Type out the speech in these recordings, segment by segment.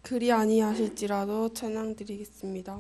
그리 아니하실지라도 찬양 드리겠습니다.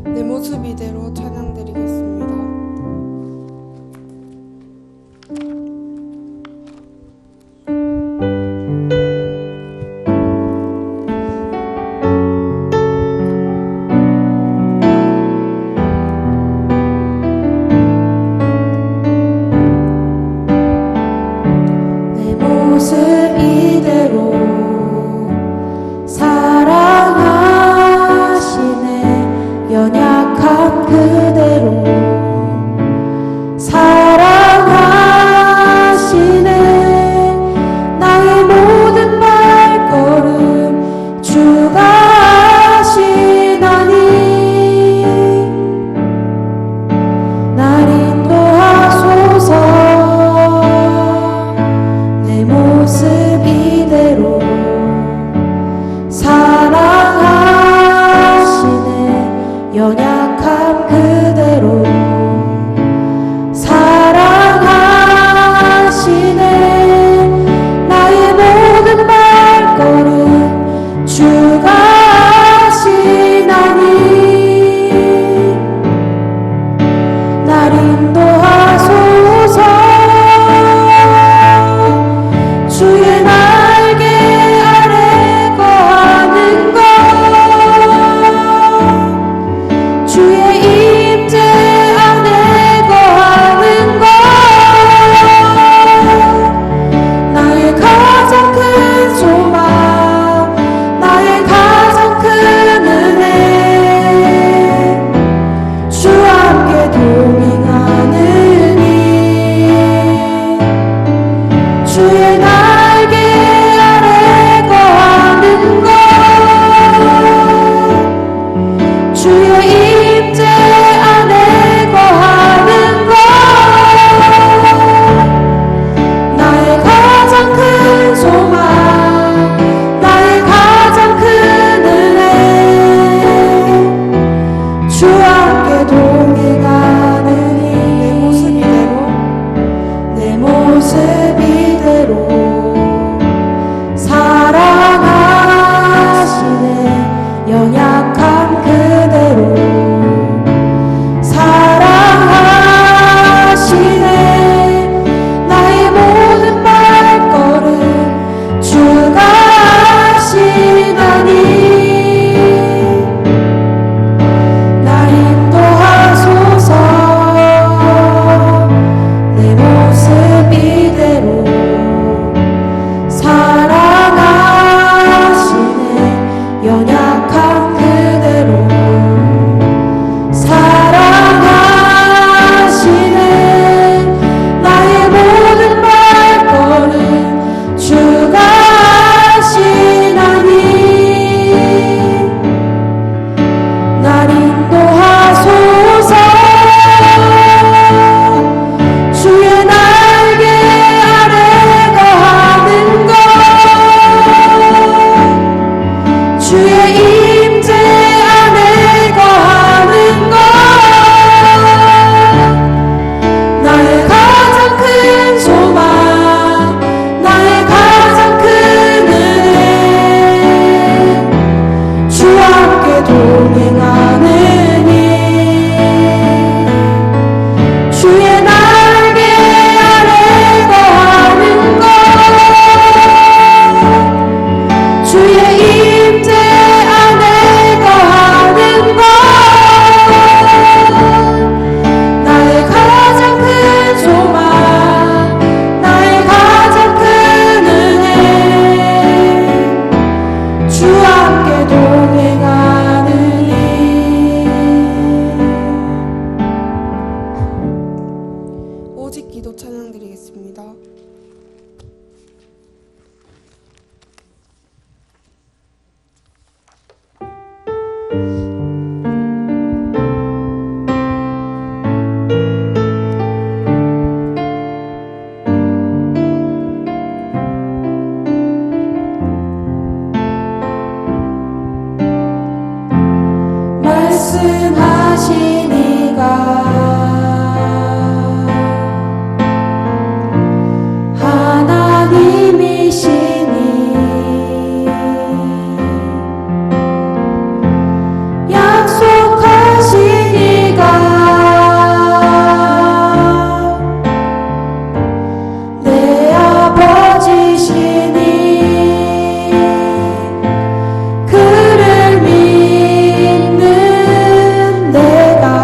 내 모습 이대로 찬양 드리겠습니다. 내 모습 이대로 사랑하시네. 연약한 그대로 사랑하시네. 나의 모든 발걸음 주가 하시나니 날 인도하소서. 내 모습 이대로 사랑하시네. 연약한 그대로 사랑하시네. 나의 모든 발걸음 주가 하시나니 날 인도하소서. 주의 날개 말씀하시니가 하나님이시니 약속하시니가 내 아버지시니 그를 믿는 내가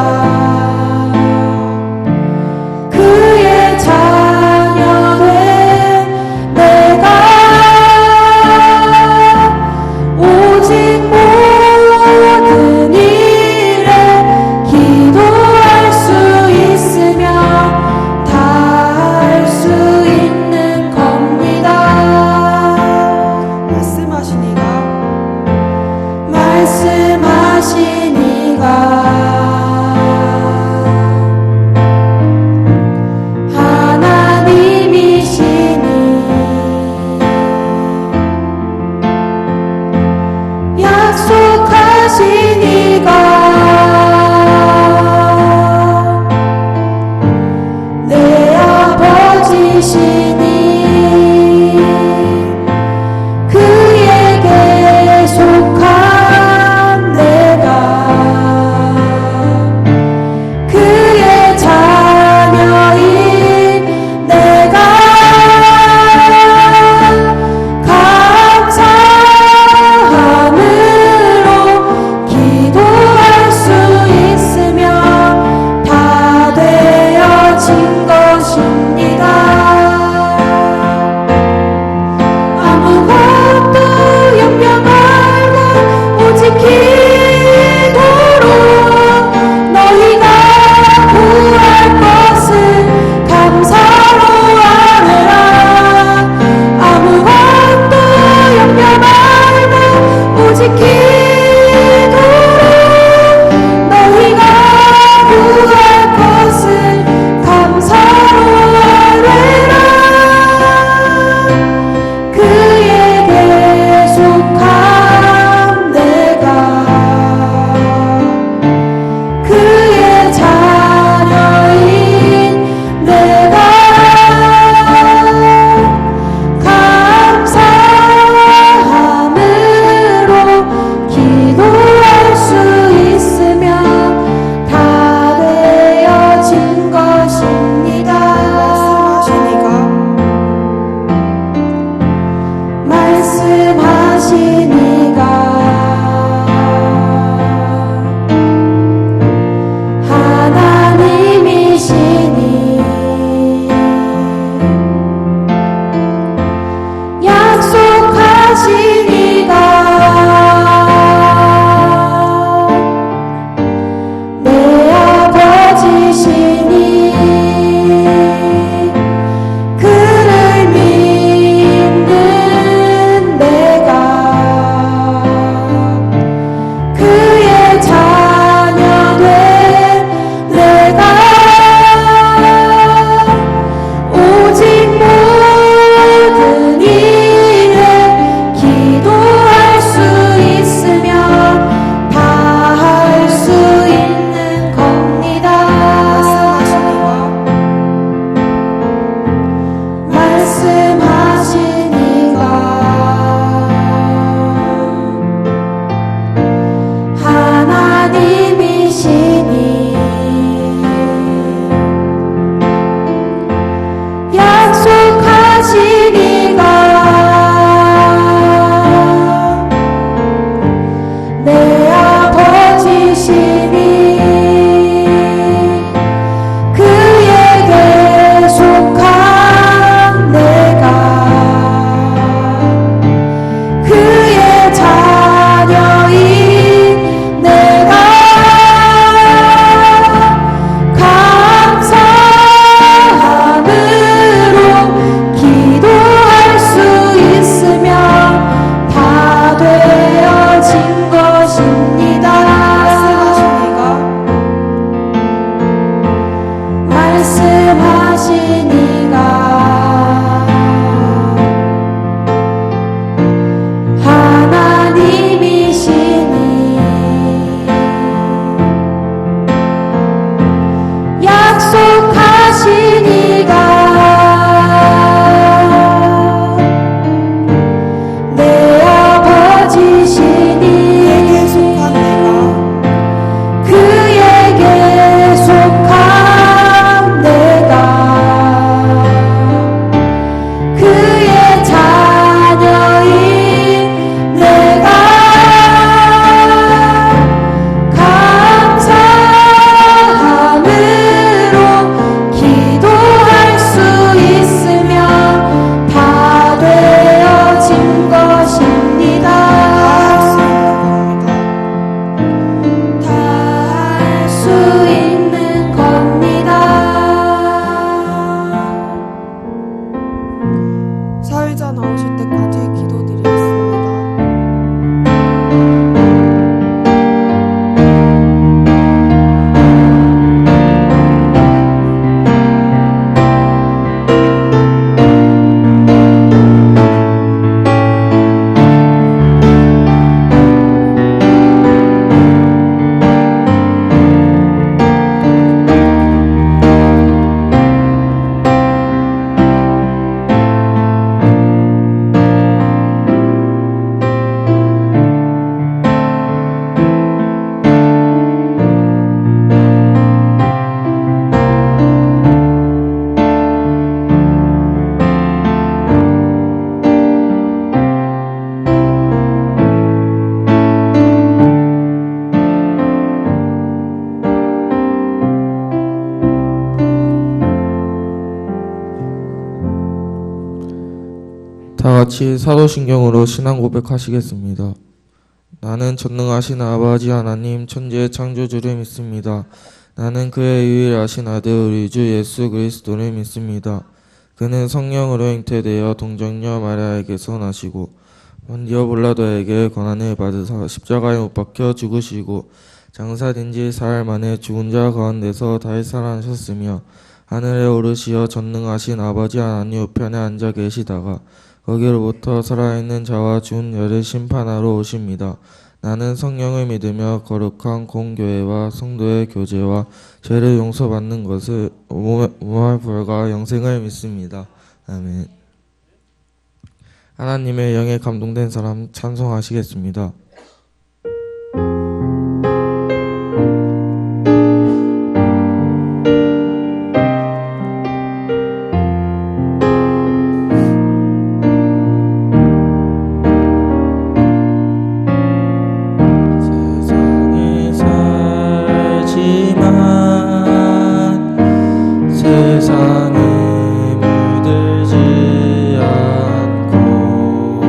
같이 사도신경으로 신앙 고백하시겠습니다. 나는 전능하신 아버지 하나님 천지의 창조주를 믿습니다. 나는 그의 유일하신 아들 우리 주 예수 그리스도를 믿습니다. 그는 성령으로 잉태되어 동정녀 마리아에게서 나시고 본디오 빌라도에게 고난을 받으사 십자가에 못 박혀 죽으시고 장사된 지 사흘 만에 죽은 자 가운데서 다시 살아나셨으며 하늘에 오르시어 전능하신 아버지 하나님 우편에 앉아 계시다가 거기로부터 살아있는 자와 죽은 자를 심판하러 오십니다. 나는 성령을 믿으며 거룩한 공교회와 성도의 교제와 죄를 용서받는 것을 몸의 부활과 영생을 믿습니다. 아멘. 하나님의 영에 감동된 사람 찬송하시겠습니다. 세상에 물들지 않고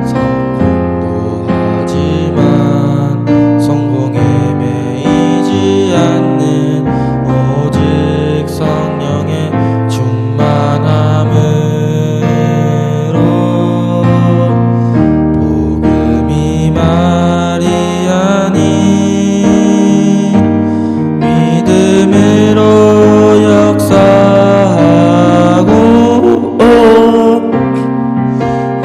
성공도 하지만 성공에 매이지 않는 오직 성령의 충만함으로 복음이 말이 아닌 믿음으로 역사하고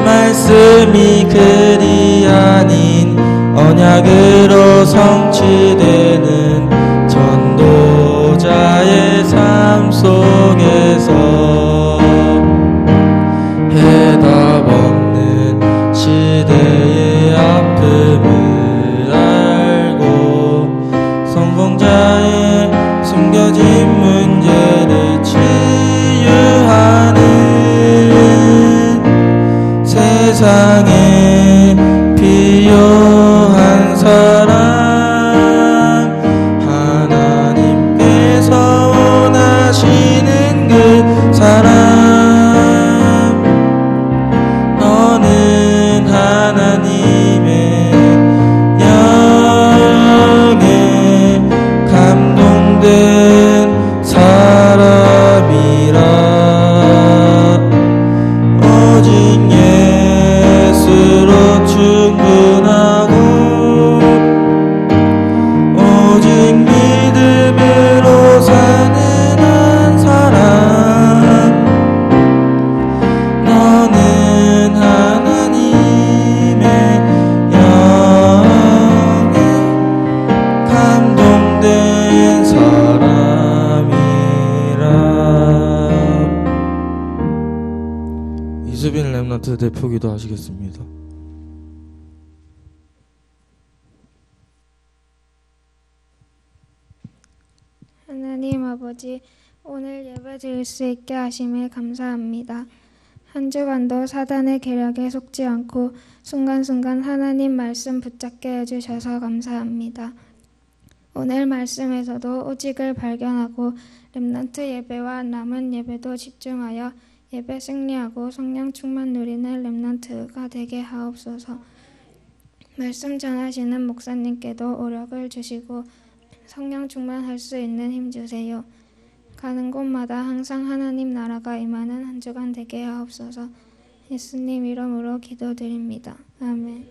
말씀이 글이 아닌 언약으로 성취되는 전도자의 삶 속에서 해답 없는 시대의 아픔을 알고 성공자의 숨겨진 문제를 치유하는 세상에 필요한 사람 하나님께서 원하시는 그 사람 너는 하나님의 영에 감동된 사람이라 오직 예수로 충분하고 오직 믿음으로 사는 한 사람 너는 하나님의 영에 감동된 사람이라. 이수빈 랩런트 대표기도 하시겠습니다. 하나님 아버지, 오늘 예배 드릴 수 있게 하심에 감사합니다. 한 주간도 사단의 계략에 속지 않고 순간순간 하나님 말씀 붙잡게 해주셔서 감사합니다. 오늘 말씀에서도 오직을 발견하고 렘넌트 예배와 남은 예배도 집중하여 예배 승리하고 성령 충만 누리는 렘넌트가 되게 하옵소서. 말씀 전하시는 목사님께도 오력을 주시고 성령 충만할 수 있는 힘 주세요. 가는 곳마다 항상 하나님 나라가 임하는 한 주간 되게 하옵소서. 예수님 이름으로 기도드립니다. 아멘.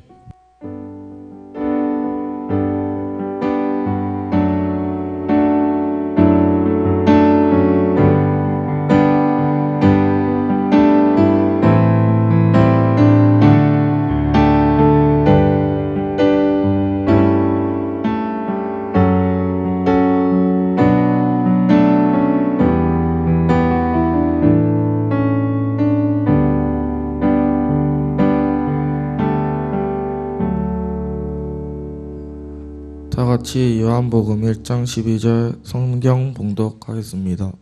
다 같이 요한복음 1장 12절 성경 봉독하겠습니다.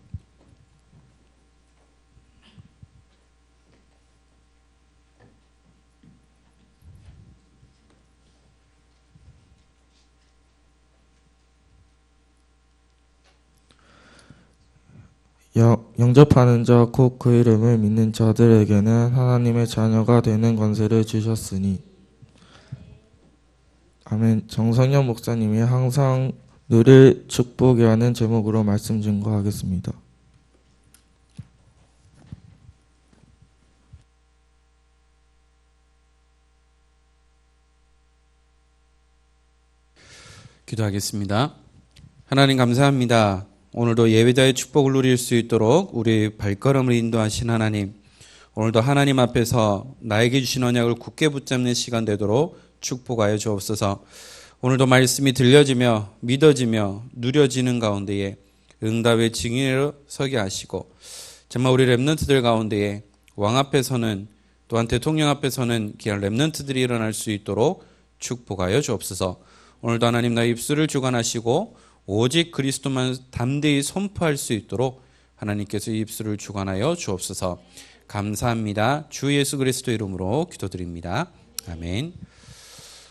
영접하는 자 곧 그 이름을 믿는 자들에게는 하나님의 자녀가 되는 권세를 주셨으니. 아멘. 정성현 목사님이 항상 누릴 축복이라는 제목으로 말씀 증거하겠습니다. 기도하겠습니다. 하나님 감사합니다. 오늘도 예배자의 축복을 누릴 수 있도록 우리 발걸음을 인도하신 하나님, 오늘도 하나님 앞에서 나에게 주신 언약을 굳게 붙잡는 시간 되도록 축복하여 주옵소서. 오늘도 말씀이 들려지며 믿어지며 누려지는 가운데에 응답의 증인으로 서게 하시고, 정말 우리 렘넌트들 가운데에 왕 앞에서는, 또한 대통령 앞에서는 귀한 렘넌트들이 일어날 수 있도록 축복하여 주옵소서. 오늘도 하나님 나의 입술을 주관하시고 오직 그리스도만 담대히 선포할 수 있도록 하나님께서 이 입술을 주관하여 주옵소서. 감사합니다. 주 예수 그리스도 이름으로 기도드립니다. 아멘.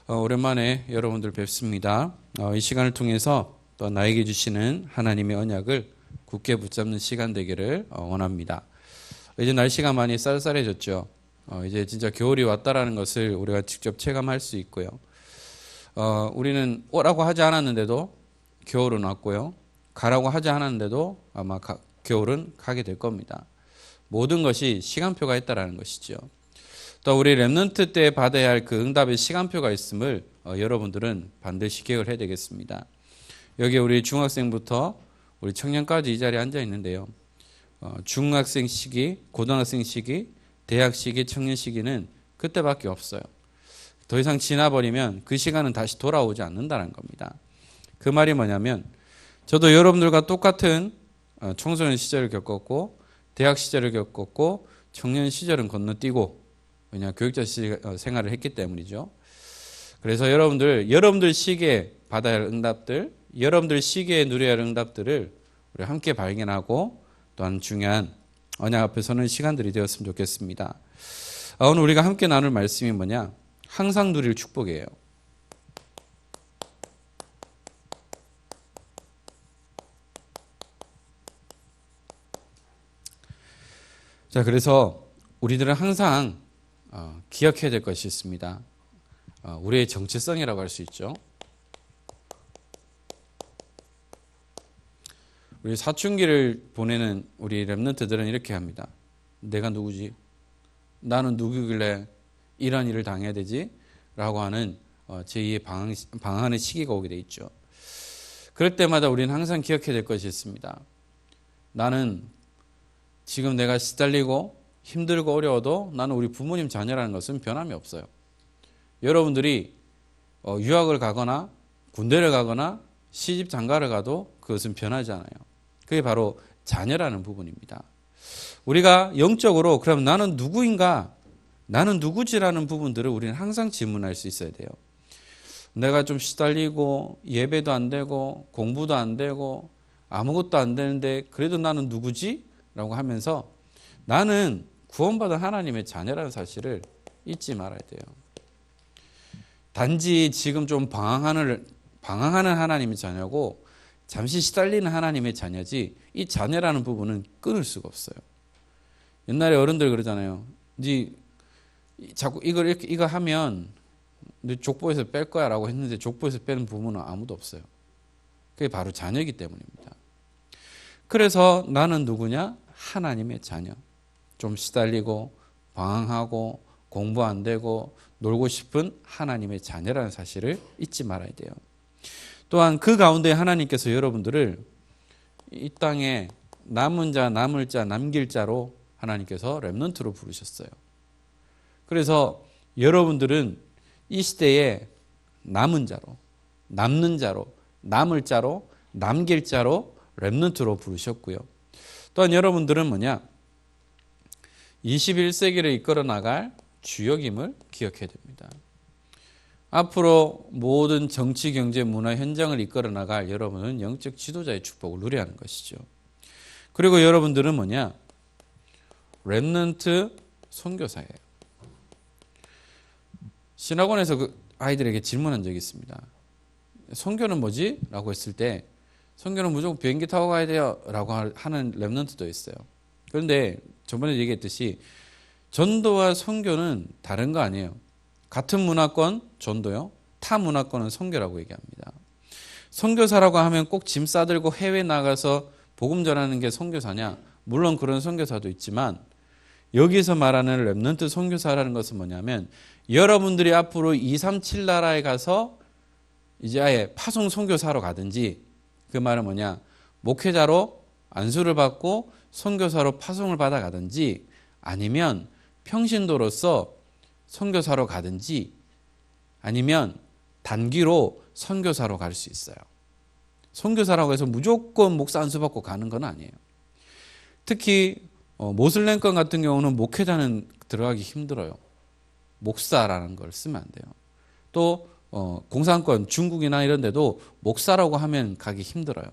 오랜만에 여러분들 뵙습니다. 이 시간을 통해서 또 나에게 주시는 하나님의 언약을 굳게 붙잡는 시간 되기를 원합니다. 이제 날씨가 많이 쌀쌀해졌죠. 이제 진짜 겨울이 왔다라는 것을 우리가 직접 체감할 수 있고요. 우리는 오라고 하지 않았는데도 겨울은 왔고요. 가라고 하지 않았는데도 아마 겨울은 가게 될 겁니다. 모든 것이 시간표가 있다라는 것이죠. 또 우리 렘넌트 때 받아야 할 그 응답의 시간표가 있음을 여러분들은 반드시 기억을 해야 되겠습니다. 여기 우리 중학생부터 우리 청년까지 이 자리에 앉아 있는데요. 중학생 시기, 고등학생 시기, 대학 시기, 청년 시기는 그때밖에 없어요. 더 이상 지나버리면 그 시간은 다시 돌아오지 않는다는 겁니다. 그 말이 뭐냐면, 저도 여러분들과 똑같은 청소년 시절을 겪었고 대학 시절을 겪었고 청년 시절은 건너뛰고, 왜냐 교육자 생활을 했기 때문이죠. 그래서 여러분들 시기에 받아야 할 응답들, 여러분들 시기에 누려야 할 응답들을 우리 함께 발견하고, 또한 중요한 언약 앞에 서는 시간들이 되었으면 좋겠습니다. 오늘 우리가 함께 나눌 말씀이 뭐냐? 항상 누릴 축복이에요. 자, 그래서 우리들은 항상 기억해야 될 것이 있습니다. 우리의 정체성이라고 할 수 있죠. 우리 사춘기를 보내는 우리 렘넌트들은 이렇게 합니다. 내가 누구지? 나는 누구길래 이런 일을 당해야 되지? 라고 하는 제2의 방황하는 시기가 오게 돼 있죠. 그럴 때마다 우리는 항상 기억해야 될 것이 있습니다. 나는 지금 내가 시달리고 힘들고 어려워도 나는 우리 부모님 자녀라는 것은 변함이 없어요. 여러분들이 유학을 가거나 군대를 가거나 시집 장가를 가도 그것은 변하지 않아요. 그게 바로 자녀라는 부분입니다. 우리가 영적으로 그럼 나는 누구인가? 나는 누구지라는 부분들을 우리는 항상 질문할 수 있어야 돼요. 내가 좀 시달리고 예배도 안 되고 공부도 안 되고 아무것도 안 되는데 그래도 나는 누구지? 라고 하면서 나는 구원받은 하나님의 자녀라는 사실을 잊지 말아야 돼요. 단지 지금 좀 방황하는 하나님의 자녀고 잠시 시달리는 하나님의 자녀지, 이 자녀라는 부분은 끊을 수가 없어요. 옛날에 어른들 그러잖아요. 네 자꾸 이거 하면 너 족보에서 뺄 거야 라고 했는데 족보에서 빼는 부모는 아무도 없어요. 그게 바로 자녀이기 때문입니다. 그래서 나는 누구냐? 하나님의 자녀. 좀 시달리고 방황하고 공부 안 되고 놀고 싶은 하나님의 자녀라는 사실을 잊지 말아야 돼요. 또한 그 가운데 하나님께서 여러분들을 이 땅에 남은 자, 남을 자, 남길 자로 하나님께서 렘넌트로 부르셨어요. 그래서 여러분들은 이 시대에 남은 자로, 남는 자로, 남을 자로, 남길 자로 렘넌트로 부르셨고요. 또한 여러분들은 뭐냐? 21세기를 이끌어 나갈 주역임을 기억해야 됩니다. 앞으로 모든 정치, 경제, 문화, 현장을 이끌어 나갈 여러분은 영적 지도자의 축복을 누려야 하는 것이죠. 그리고 여러분들은 뭐냐? 렘넌트 선교사예요. 신학원에서 그 아이들에게 질문한 적이 있습니다. 선교는 뭐지? 라고 했을 때 선교는 무조건 비행기 타고 가야 돼요 라고 하는 랩런트도 있어요. 그런데 저번에 얘기했듯이 전도와 선교는 다른 거 아니에요. 같은 문화권 전도요, 타 문화권은 선교라고 얘기합니다. 선교사라고 하면 꼭 짐 싸들고 해외 나가서 복음 전하는 게 선교사냐? 물론 그런 선교사도 있지만 여기서 말하는 랩런트 선교사라는 것은 뭐냐면 여러분들이 앞으로 237 나라에 가서 이제 아예 파송 선교사로 가든지, 그 말은 뭐냐, 목회자로 안수를 받고 선교사로 파송을 받아가든지 아니면 평신도로서 선교사로 가든지 아니면 단기로 선교사로 갈 수 있어요. 선교사라고 해서 무조건 목사 안수 받고 가는 건 아니에요. 특히 모슬렘권 같은 경우는 목회자는 들어가기 힘들어요. 목사라는 걸 쓰면 안 돼요. 또 공산권 중국이나 이런 데도 목사라고 하면 가기 힘들어요.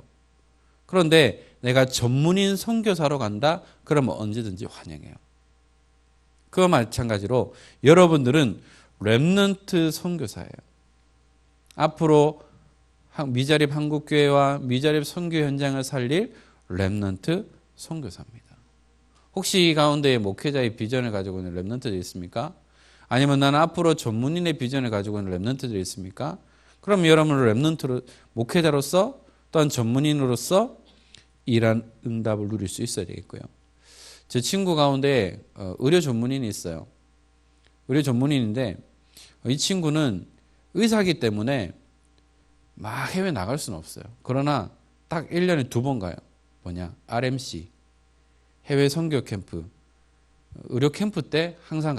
그런데 내가 전문인 선교사로 간다? 그러면 언제든지 환영해요. 그와 마찬가지로 여러분들은 렘넌트 선교사예요. 앞으로 미자립 한국교회와 미자립 선교 현장을 살릴 렘넌트 선교사입니다. 혹시 이 가운데 목회자의 비전을 가지고 있는 렘넌트들이 있습니까? 아니면 나는 앞으로 전문인의 비전을 가지고 있는 렘넌트들이 있습니까? 그럼 여러분은 렘넌트로, 목회자로서 또한 전문인으로서 이란 응답을 누릴 수 있어야 되겠고요. 제 친구 가운데 의료 전문인이 있어요. 의료 전문인인데 이 친구는 의사이기 때문에 막 해외 나갈 수는 없어요. 그러나 딱 1년에 2번 가요. 뭐냐? RMC, 해외 선교 캠프, 의료 캠프 때 항상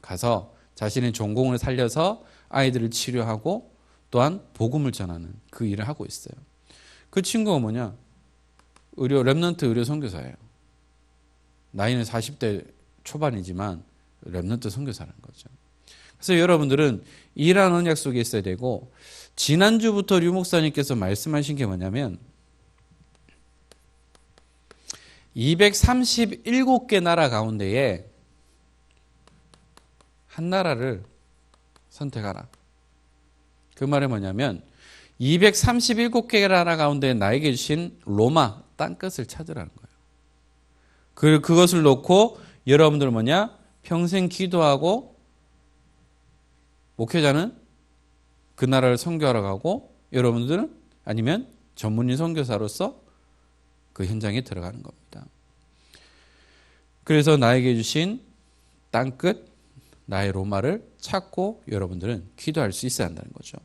가서 자신의 전공을 살려서 아이들을 치료하고 또한 복음을 전하는 그 일을 하고 있어요. 그 친구가 뭐냐? 렘넌트 의료 선교사예요. 나이는 40대 초반이지만 렘넌트 선교사라는 거죠. 그래서 여러분들은 이러한 언약 속에 있어야 되고, 지난주부터 류 목사님께서 말씀하신 게 뭐냐면 237개 나라 가운데에 한 나라를 선택하라. 그 말은 뭐냐면 237개 나라 가운데 나에게 주신 로마 땅끝을 찾으라는 거예요. 그것을 놓고 여러분들은 뭐냐? 평생 기도하고 목회자는 그 나라를 선교하러 가고 여러분들은 아니면 전문인 선교사로서 그 현장에 들어가는 겁니다. 그래서 나에게 주신 땅끝, 나의 로마를 찾고 여러분들은 기도할 수 있어야 한다는 거죠.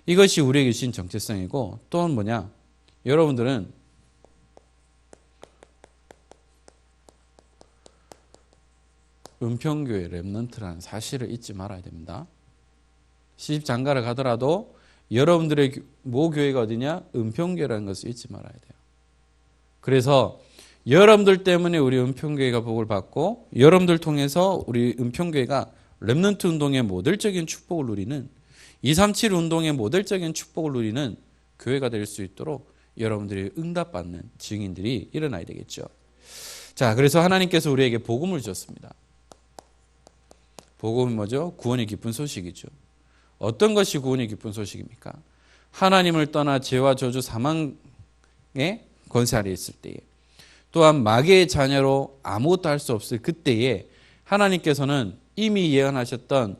이것이 우리에게 주신 정체성이고, 또한 뭐냐? 여러분들은 은평교회 렘넌트라는 사실을 잊지 말아야 됩니다. 시집 장가를 가더라도 여러분들의 모교회가 어디냐? 은평교회라는 것을 잊지 말아야 돼요. 그래서 여러분들 때문에 우리 은평교회가 복을 받고 여러분들 통해서 우리 은평교회가 렘넌트 운동의 모델적인 축복을 누리는, 237 운동의 모델적인 축복을 누리는 교회가 될 수 있도록 여러분들이 응답받는 증인들이 일어나야 되겠죠. 자, 그래서 하나님께서 우리에게 복음을 주셨습니다. 복음은 뭐죠? 구원의 기쁜 소식이죠. 어떤 것이 구원의 기쁜 소식입니까? 하나님을 떠나 죄와 저주 사망의 권세 아래 있을 때에, 또한 마귀의 자녀로 아무것도 할 수 없을 그때에 하나님께서는 이미 예언하셨던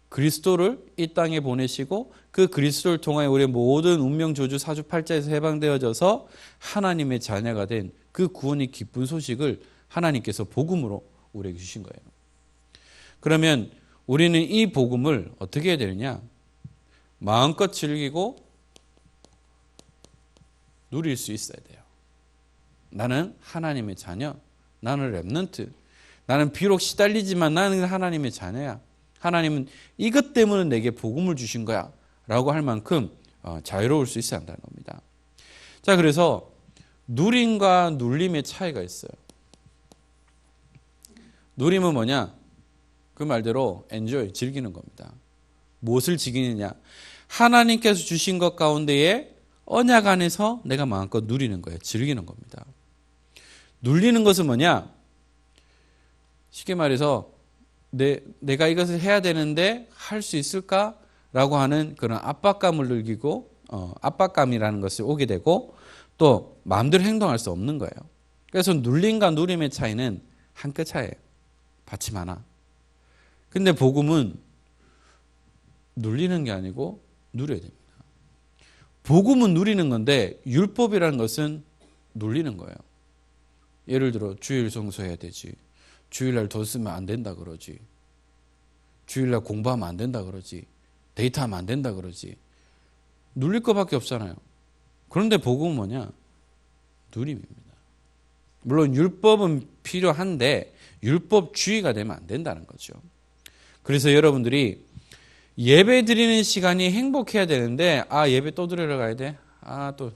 그리스도를 이 땅에 보내시고 그 그리스도를 통하여 우리의 모든 운명 저주 사주팔자에서 해방되어져서 하나님의 자녀가 된 그 구원의 기쁜 소식을 하나님께서 복음으로 우리에게 주신 거예요. 그러면 우리는 이 복음을 어떻게 해야 되느냐? 마음껏 즐기고 누릴 수 있어야 돼요. 나는 하나님의 자녀, 나는 렘넌트, 나는 비록 시달리지만 나는 하나님의 자녀야. 하나님은 이것 때문에 내게 복음을 주신 거야 라고 할 만큼 자유로울 수 있어야 한다는 겁니다. 자, 그래서 누림과 눌림의 차이가 있어요. 누림은 뭐냐? 그 말대로 enjoy, 즐기는 겁니다. 무엇을 즐기느냐? 하나님께서 주신 것 가운데에 언약 안에서 내가 마음껏 누리는 거예요. 즐기는 겁니다. 눌리는 것은 뭐냐? 쉽게 말해서 내가 이것을 해야 되는데 할 수 있을까라고 하는 그런 압박감을 느끼고 압박감이라는 것이 오게 되고 또 마음대로 행동할 수 없는 거예요. 그래서 눌림과 누림의 차이는 한 끗 차이예요. 받침 하나. 근데 복음은 눌리는 게 아니고 누려야 됩니다. 복음은 누리는 건데 율법이라는 것은 눌리는 거예요. 예를 들어 주일 성수해야 되지. 주일날 돈 쓰면 안 된다 그러지. 주일날 공부하면 안 된다 그러지. 데이트하면 안 된다 그러지. 눌릴 것밖에 없잖아요. 그런데 복음은 뭐냐? 누림입니다. 물론 율법은 필요한데 율법주의가 되면 안 된다는 거죠. 그래서 여러분들이 예배 드리는 시간이 행복해야 되는데 예배 또 드리러 가야 돼? 또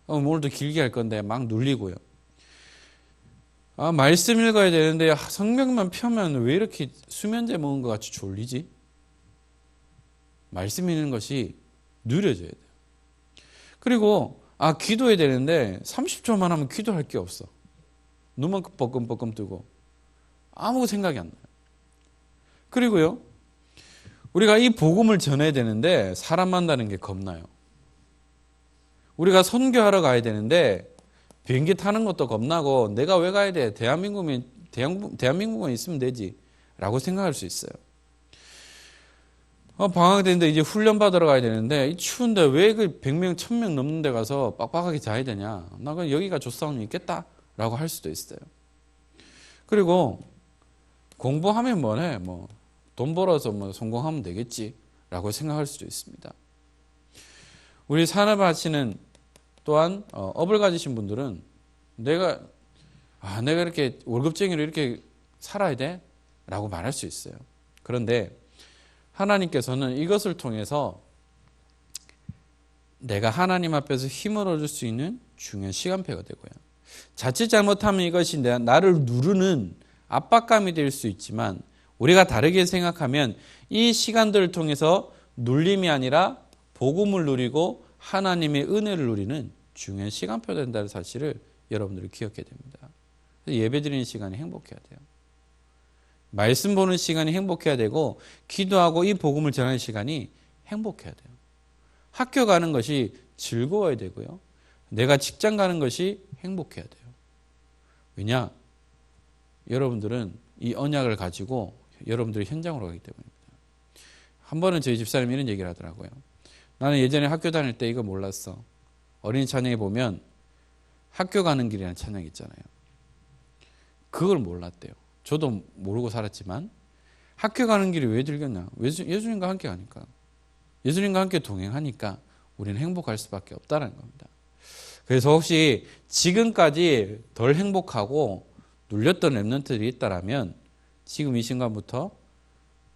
오늘도 길게 할 건데 막 눌리고요. 말씀 읽어야 되는데 성경만 펴면 왜 이렇게 수면제 먹은 것 같이 졸리지? 말씀 읽는 것이 느려져야 돼요. 그리고 기도해야 되는데 30초만 하면 기도할 게 없어. 눈만 뻐끔뻐끔 뜨고 아무 생각이 안 나요. 그리고요, 우리가 이 복음을 전해야 되는데 사람 만나는 게 겁나요. 우리가 선교하러 가야 되는데 비행기 타는 것도 겁나고 내가 왜 가야 돼? 대한민국만 있으면 되지 라고 생각할 수 있어요. 방학 되는데 이제 훈련 받으러 가야 되는데 이 추운데 왜 그 100명, 1000명 넘는 데 가서 빡빡하게 자야 되냐? 나 그냥 여기가 좋사오면 있겠다 라고 할 수도 있어요. 그리고 공부하면 뭐해? 돈 벌어서 성공하면 되겠지 라고 생각할 수도 있습니다. 우리 산업하시는 또한 업을 가지신 분들은 내가 이렇게 월급쟁이로 이렇게 살아야 돼? 라고 말할 수 있어요. 그런데 하나님께서는 이것을 통해서 내가 하나님 앞에서 힘을 얻을 수 있는 중요한 시간표가 되고요. 자칫 잘못하면 이것이 나를 누르는 압박감이 될 수 있지만 우리가 다르게 생각하면 이 시간들을 통해서 눌림이 아니라 복음을 누리고 하나님의 은혜를 누리는 중요한 시간표가 된다는 사실을 여러분들이 기억해야 됩니다. 예배 드리는 시간이 행복해야 돼요. 말씀 보는 시간이 행복해야 되고 기도하고 이 복음을 전하는 시간이 행복해야 돼요. 학교 가는 것이 즐거워야 되고요. 내가 직장 가는 것이 행복해야 돼요. 왜냐? 여러분들은 이 언약을 가지고 여러분들이 현장으로 가기 때문입니다. 한 번은 저희 집사람이 이런 얘기를 하더라고요. 나는 예전에 학교 다닐 때 이거 몰랐어. 어린이 찬양에 보면 학교 가는 길이라는 찬양이 있잖아요. 그걸 몰랐대요. 저도 모르고 살았지만 학교 가는 길이 왜 즐겼냐? 예수님과 함께 가니까. 예수님과 함께 동행하니까 우리는 행복할 수밖에 없다는 겁니다. 그래서 혹시 지금까지 덜 행복하고 눌렸던 렘넌트들이 있다라면 지금 이 순간부터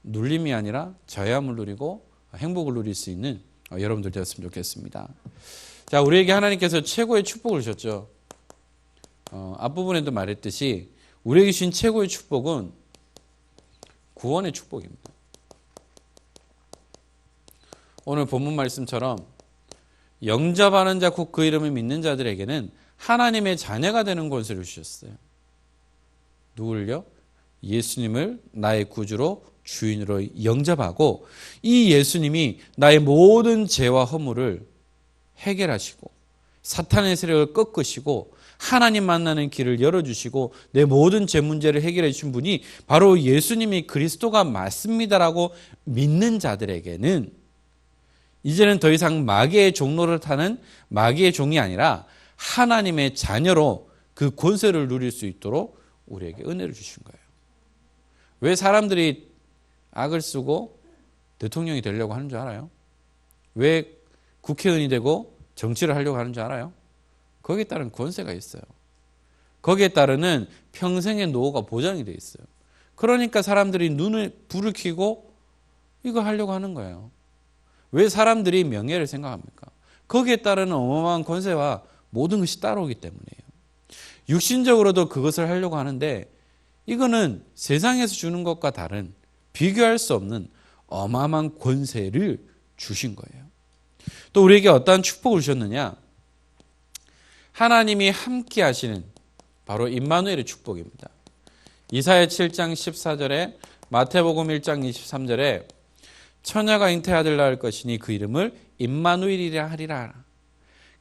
눌림이 아니라 저야함을 누리고 행복을 누릴 수 있는 여러분들 되었으면 좋겠습니다. 자, 우리에게 하나님께서 최고의 축복을 주셨죠. 앞부분에도 말했듯이 우리에게 주신 최고의 축복은 구원의 축복입니다. 오늘 본문 말씀처럼 영접하는 자 곧 그 이름을 믿는 자들에게는 하나님의 자녀가 되는 권세를 주셨어요. 누구를요? 예수님을 나의 구주로 주인으로 영접하고 이 예수님이 나의 모든 죄와 허물을 해결하시고 사탄의 세력을 꺾으시고 하나님 만나는 길을 열어주시고 내 모든 죄 문제를 해결해 주신 분이 바로 예수님이 그리스도가 맞습니다라고 믿는 자들에게는 이제는 더 이상 마귀의 종로를 타는 마귀의 종이 아니라 하나님의 자녀로 그 권세를 누릴 수 있도록 우리에게 은혜를 주신 거예요. 왜 사람들이 악을 쓰고 대통령이 되려고 하는 줄 알아요? 왜 국회의원이 되고 정치를 하려고 하는 줄 알아요? 거기에 따른 권세가 있어요. 거기에 따르는 평생의 노후가 보장이 돼 있어요. 그러니까 사람들이 불을 켜고 이거 하려고 하는 거예요. 왜 사람들이 명예를 생각합니까? 거기에 따르는 어마어마한 권세와 모든 것이 따라오기 때문이에요. 육신적으로도 그것을 하려고 하는데 이거는 세상에서 주는 것과 다른 비교할 수 없는 어마어마한 권세를 주신 거예요. 또 우리에게 어떠한 축복을 주셨느냐? 하나님이 함께 하시는 바로 임마누엘의 축복입니다. 이사야 7장 14절에 마태복음 1장 23절에 처녀가 잉태아들 낳을 것이니 그 이름을 임마누엘이라 하리라.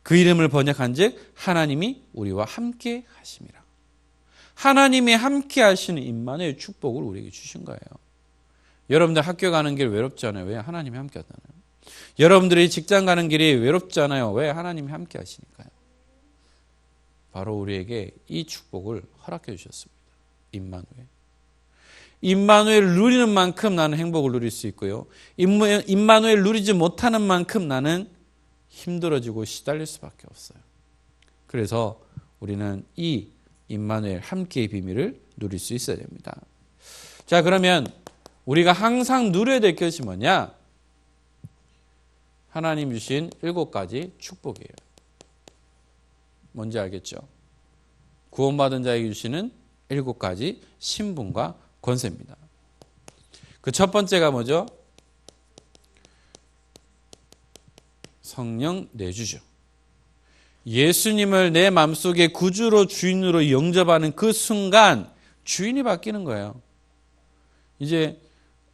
그 이름을 번역한즉 하나님이 우리와 함께 하심이라. 하나님이 함께 하시는 임마누엘 축복을 우리에게 주신 거예요. 여러분들 학교 가는 길 외롭잖아요. 왜? 하나님이 함께 하잖아요. 여러분들이 직장 가는 길이 외롭잖아요. 왜? 하나님이 함께 하시니까요. 바로 우리에게 이 축복을 허락해 주셨습니다. 임마누엘. 임마누엘을 누리는 만큼 나는 행복을 누릴 수 있고요. 임마누엘을 누리지 못하는 만큼 나는 힘들어지고 시달릴 수밖에 없어요. 그래서 우리는 이 임마누엘 함께의 비밀을 누릴 수 있어야 됩니다. 자, 그러면 우리가 항상 누려야 될 것이 뭐냐? 하나님 주신 7가지 축복이에요. 뭔지 알겠죠? 구원받은 자에게 주시는 7가지 신분과 권세입니다. 그 첫 번째가 뭐죠? 성령 내주죠. 예수님을 내 마음속에 구주로 주인으로 영접하는 그 순간 주인이 바뀌는 거예요. 이제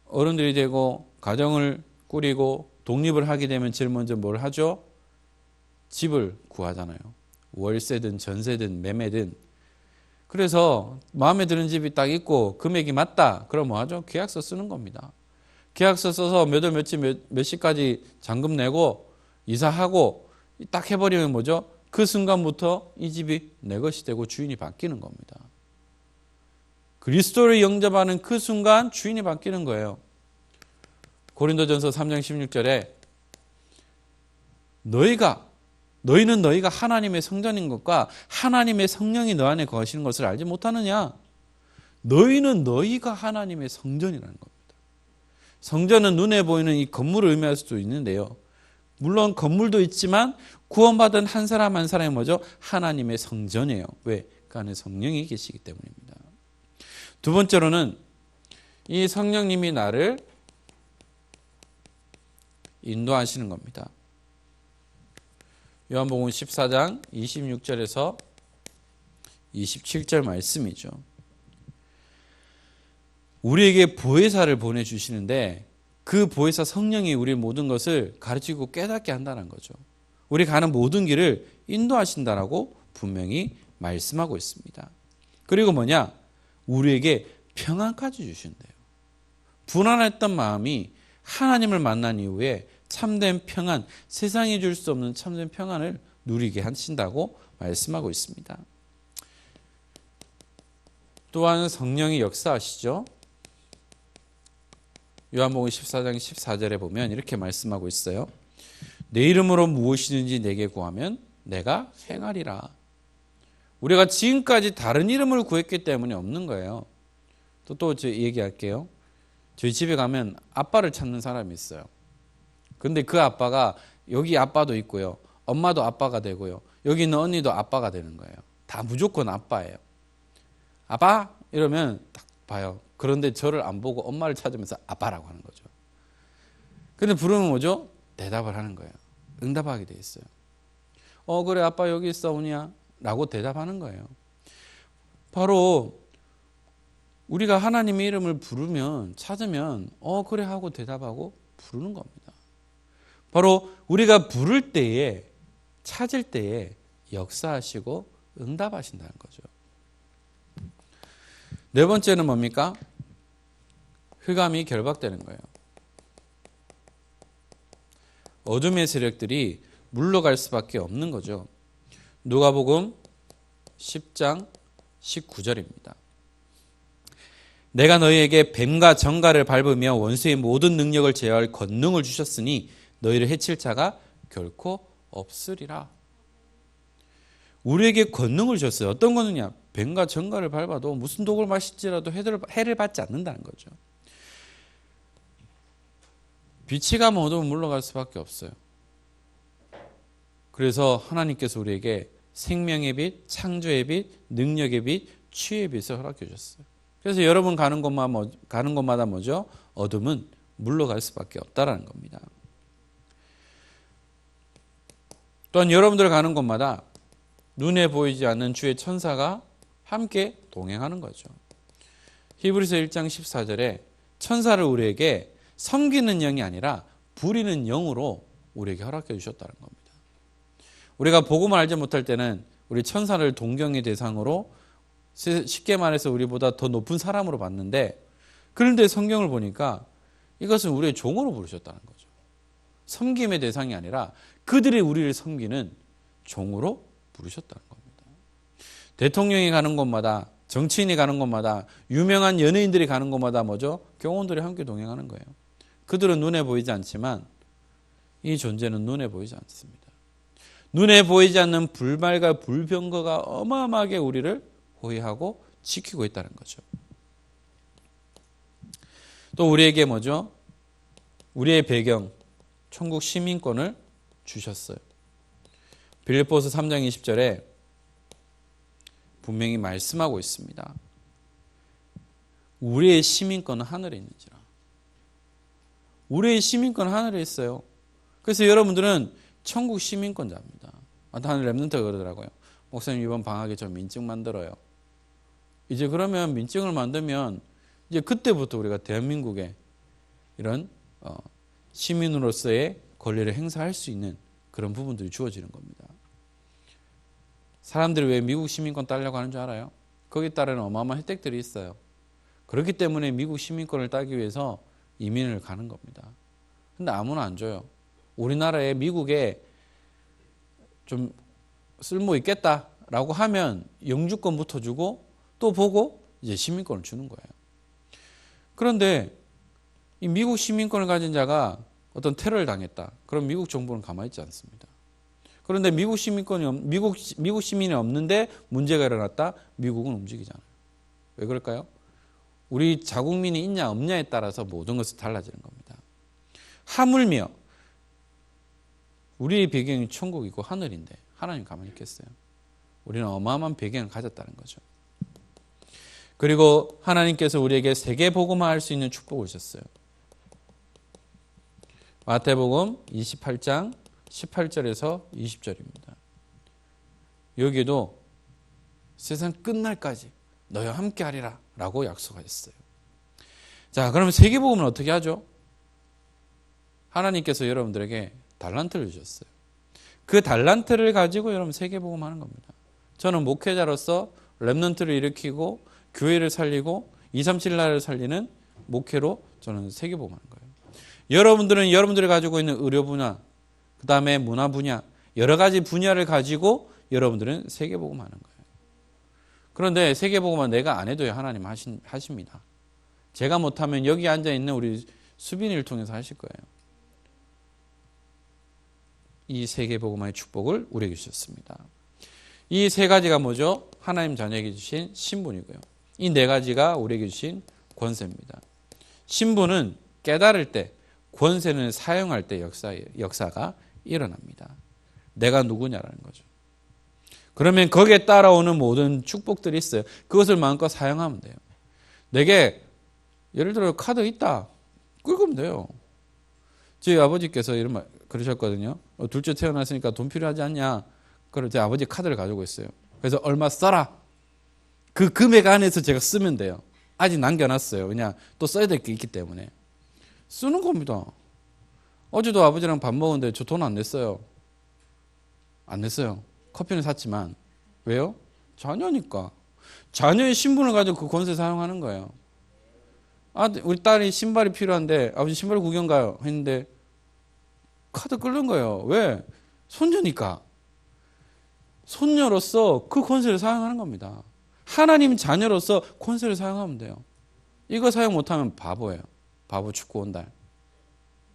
어른들이 되고 가정을 꾸리고 독립을 하게 되면 제일 먼저 뭘 하죠? 집을 구하잖아요. 월세든 전세든 매매든. 그래서 마음에 드는 집이 딱 있고 금액이 맞다. 그럼 뭐 하죠? 계약서 쓰는 겁니다. 계약서 써서 몇 월 며칠 몇 시까지 잔금 내고 이사하고 딱 해버리면 뭐죠? 그 순간부터 이 집이 내 것이 되고 주인이 바뀌는 겁니다. 그리스도를 영접하는 그 순간 주인이 바뀌는 거예요. 고린도전서 3장 16절에 너희는 너희가 하나님의 성전인 것과 하나님의 성령이 너 안에 거하시는 것을 알지 못하느냐? 너희는 너희가 하나님의 성전이라는 겁니다. 성전은 눈에 보이는 이 건물을 의미할 수도 있는데요. 물론 건물도 있지만 구원받은 한 사람 한 사람이 뭐죠? 하나님의 성전이에요. 왜? 그 안에 성령이 계시기 때문입니다. 두 번째로는 이 성령님이 나를 인도하시는 겁니다. 요한복음 14장 26절에서 27절 말씀이죠. 우리에게 보혜사를 보내주시는데 그 보혜사 성령이 우리 모든 것을 가르치고 깨닫게 한다는 거죠. 우리 가는 모든 길을 인도하신다라고 분명히 말씀하고 있습니다. 그리고 뭐냐? 우리에게 평안까지 주신대요. 불안했던 마음이 하나님을 만난 이후에 참된 평안, 세상이 줄 수 없는 참된 평안을 누리게 하신다고 말씀하고 있습니다. 또한 성령이 역사하시죠. 요한복음 14장 14절에 보면 이렇게 말씀하고 있어요. 내 이름으로 무엇이든지 내게 구하면 내가 행하리라. 우리가 지금까지 다른 이름을 구했기 때문에 없는 거예요. 또 저 얘기할게요. 저희 집에 가면 아빠를 찾는 사람이 있어요. 근데 그 아빠가 여기 아빠도 있고요. 엄마도 아빠가 되고요. 여기 있는 언니도 아빠가 되는 거예요. 다 무조건 아빠예요. 아빠? 이러면 딱 봐요. 그런데 저를 안 보고 엄마를 찾으면서 아빠라고 하는 거죠. 근데 부르면 뭐죠? 대답을 하는 거예요. 응답하게 돼 있어요. 그래 아빠 여기 있어 오냐? 라고 대답하는 거예요. 바로 우리가 하나님의 이름을 부르면 찾으면 그래 하고 대답하고 부르는 겁니다. 바로 우리가 부를 때에 찾을 때에 역사하시고 응답하신다는 거죠. 네 번째는 뭡니까? 흑암이 결박되는 거예요. 어둠의 세력들이 물러갈 수밖에 없는 거죠. 누가복음 10장 19절입니다. 내가 너희에게 뱀과 정갈을 밟으며 원수의 모든 능력을 제어할 권능을 주셨으니 너희를 해칠 자가 결코 없으리라. 우리에게 권능을 주셨어요. 어떤 권능이냐? 뱀과 정갈을 밟아도 무슨 독을 마실지라도 해를 받지 않는다는 거죠. 빛이 가면 어둠은 물러갈 수밖에 없어요. 그래서 하나님께서 우리에게 생명의 빛, 창조의 빛, 능력의 빛, 치유의 빛을 허락해 주셨어요. 그래서 여러분 가는 곳마다 뭐죠? 어둠은 물러갈 수밖에 없다라는 겁니다. 또한 여러분들 가는 곳마다 눈에 보이지 않는 주의 천사가 함께 동행하는 거죠. 히브리서 1장 14절에 천사를 우리에게 섬기는 영이 아니라 부리는 영으로 우리에게 허락해 주셨다는 겁니다. 우리가 복음을 알지 못할 때는 우리 천사를 동경의 대상으로 쉽게 말해서 우리보다 더 높은 사람으로 봤는데, 그런데 성경을 보니까 이것은 우리의 종으로 부르셨다는 거죠. 섬김의 대상이 아니라 그들이 우리를 섬기는 종으로 부르셨다는 겁니다. 대통령이 가는 곳마다, 정치인이 가는 곳마다, 유명한 연예인들이 가는 곳마다 뭐죠? 경호원들이 함께 동행하는 거예요. 그들은 눈에 보이지 않지만 이 존재는 눈에 보이지 않습니다. 눈에 보이지 않는 불말과 불병거가 어마어마하게 우리를 호위하고 지키고 있다는 거죠. 또 우리에게 뭐죠? 우리의 배경, 천국 시민권을 주셨어요. 빌립보서 3장 20절에 분명히 말씀하고 있습니다. 우리의 시민권은 하늘에 있는지라. 우리의 시민권은 하늘에 있어요. 그래서 여러분들은 천국 시민권자입니다. 한 랩런트가 그러더라고요. 목사님 이번 방학에 저 민증 만들어요. 이제 그러면 민증을 만들면 이제 그때부터 우리가 대한민국의 이런 시민으로서의 권리를 행사할 수 있는 그런 부분들이 주어지는 겁니다. 사람들이 왜 미국 시민권 따려고 하는 줄 알아요? 거기에 따른 어마어마한 혜택들이 있어요. 그렇기 때문에 미국 시민권을 따기 위해서 이민을 가는 겁니다. 근데 아무나 안 줘요. 우리나라에 미국에 좀 쓸모 있겠다라고 하면 영주권부터 주고 또 보고 이제 시민권을 주는 거예요. 그런데 이 미국 시민권을 가진 자가 어떤 테러를 당했다. 그럼 미국 정부는 가만히 있지 않습니다. 그런데 미국 시민이 없는데 문제가 일어났다. 미국은 움직이잖아요. 왜 그럴까요? 우리 자국민이 있냐 없냐에 따라서 모든 것이 달라지는 겁니다. 하물며 우리의 배경이 천국이고 하늘인데 하나님 가만히 있겠어요? 우리는 어마어마한 배경을 가졌다는 거죠. 그리고 하나님께서 우리에게 세계 복음화할 수 있는 축복을 주셨어요. 마태복음 28장 18절에서 20절입니다. 여기도 세상 끝날까지 너희와 함께 하리라 라고 약속하셨어요. 자, 그러면 세계복음은 어떻게 하죠? 하나님께서 여러분들에게 달란트를 주셨어요. 그 달란트를 가지고 여러분 세계복음 하는 겁니다. 저는 목회자로서 렘넌트를 일으키고 교회를 살리고 237나라를 살리는 목회로 저는 세계복음 하는 거예요. 여러분들은 여러분들이 가지고 있는 의료 분야, 그 다음에 문화 분야, 여러 가지 분야를 가지고 여러분들은 세계복음 하는 거예요. 그런데 세계복음은 내가 안 해도요 하나님 하십니다. 제가 못하면 여기 앉아있는 우리 수빈이를 통해서 하실 거예요. 이 세계복음화의 축복을 우리에게 주셨습니다. 이 세 가지가 뭐죠? 하나님 자녀에게 주신 신분이고요. 이 네 가지가 우리에게 주신 권세입니다. 신분은 깨달을 때, 권세는 사용할 때 역사가 일어납니다. 내가 누구냐라는 거죠. 그러면 거기에 따라오는 모든 축복들이 있어요. 그것을 마음껏 사용하면 돼요. 내게 예를 들어 카드 있다. 긁으면 돼요. 저희 아버지께서 이런 말 그러셨거든요. 둘째 태어났으니까 돈 필요하지 않냐. 그래서 제 아버지 카드를 가지고 있어요. 그래서 얼마 써라. 그 금액 안에서 제가 쓰면 돼요. 아직 남겨놨어요. 그냥 또 써야 될 게 있기 때문에. 쓰는 겁니다. 어제도 아버지랑 밥 먹었는데 저 돈 안 냈어요. 안 냈어요. 커피는 샀지만. 왜요? 자녀니까. 자녀의 신분을 가지고 그 권세 사용하는 거예요. 우리 딸이 신발이 필요한데 아버지 신발 구경 가요 했는데 카드 끓는 거예요. 왜? 손녀니까. 손녀로서 그 권세를 사용하는 겁니다. 하나님 자녀로서 권세를 사용하면 돼요. 이거 사용 못하면 바보예요. 바보 축구 온달.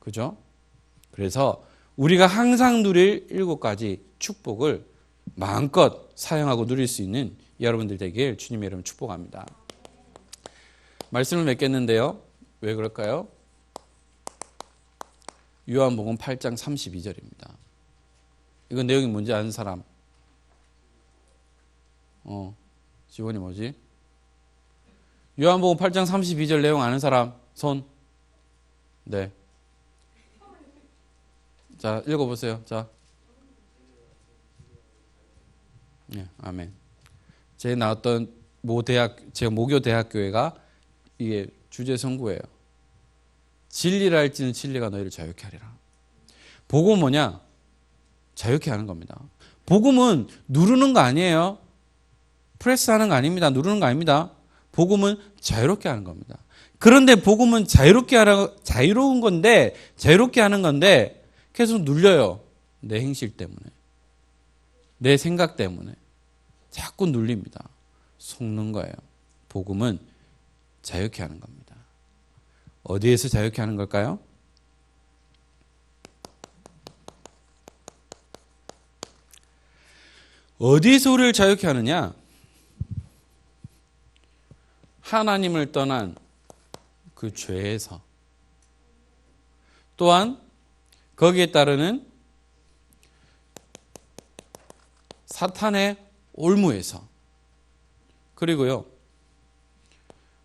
그죠? 그래서 우리가 항상 누릴 7가지 축복을 마음껏 사용하고 누릴 수 있는 여러분들 되길 주님의 이름으로 축복합니다. 말씀을 맺겠는데요. 왜 그럴까요? 요한복음 8장 32절입니다. 이건 내용이 뭔지 아는 사람? 지원이 뭐지? 요한복음 8장 32절 내용 아는 사람? 손? 네. 자, 읽어보세요. 자. 네, 아멘. 제가 나왔던 제가 모교 대학교회가 이게 주제 선구예요. 진리를 알지는 진리가 너희를 자유케 하리라. 복음은 뭐냐? 자유케 하는 겁니다. 복음은 누르는 거 아니에요. 프레스하는 거 아닙니다. 누르는 거 아닙니다. 복음은 자유롭게 하는 겁니다. 그런데 복음은 자유로운 건데, 자유롭게 하는 건데 계속 눌려요. 내 행실 때문에, 내 생각 때문에 자꾸 눌립니다. 속는 거예요. 복음은 자유케 하는 겁니다. 어디에서 자유케 하는 걸까요? 어디에서 우리를 자유케 하느냐? 하나님을 떠난 그 죄에서, 또한 거기에 따르는 사탄의 올무에서, 그리고요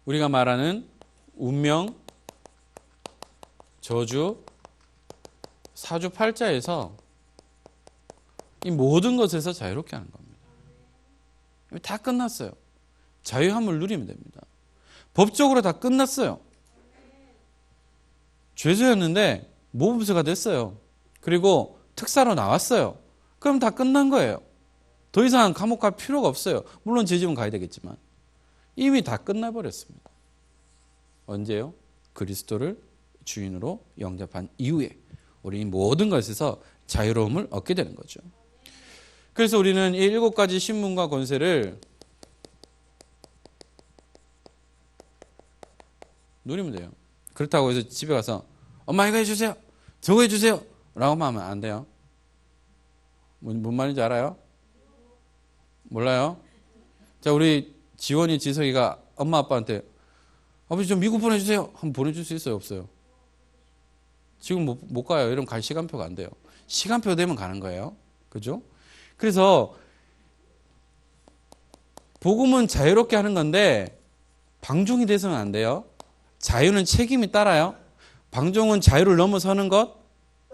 우리가 말하는 운명, 저주, 사주팔자에서 이 모든 것에서 자유롭게 하는 겁니다. 다 끝났어요. 자유함을 누리면 됩니다. 법적으로 다 끝났어요. 죄수였는데 모범수가 됐어요. 그리고 특사로 나왔어요. 그럼 다 끝난 거예요. 더 이상 감옥 갈 필요가 없어요. 물론 제 집은 가야 되겠지만 이미 다 끝나버렸습니다. 언제요? 그리스도를 주인으로 영접한 이후에 우리는 모든 것에서 자유로움을 얻게 되는 거죠. 그래서 우리는 이 7가지 신분과 권세를 누리면 돼요. 그렇다고 해서 집에 가서 엄마 이거 해주세요, 저거 해주세요 라고 하면 안 돼요. 뭔 말인지 알아요? 몰라요? 자, 우리 지원이, 지석이가 엄마 아빠한테 아버지 좀 미국 보내주세요 한번 보내줄 수 있어요? 없어요? 지금 못 가요. 이러면 갈 시간표가 안 돼요. 시간표 되면 가는 거예요. 그죠? 그래서 복음은 자유롭게 하는 건데 방종이 돼서는 안 돼요. 자유는 책임이 따라요. 방종은 자유를 넘어서는 것,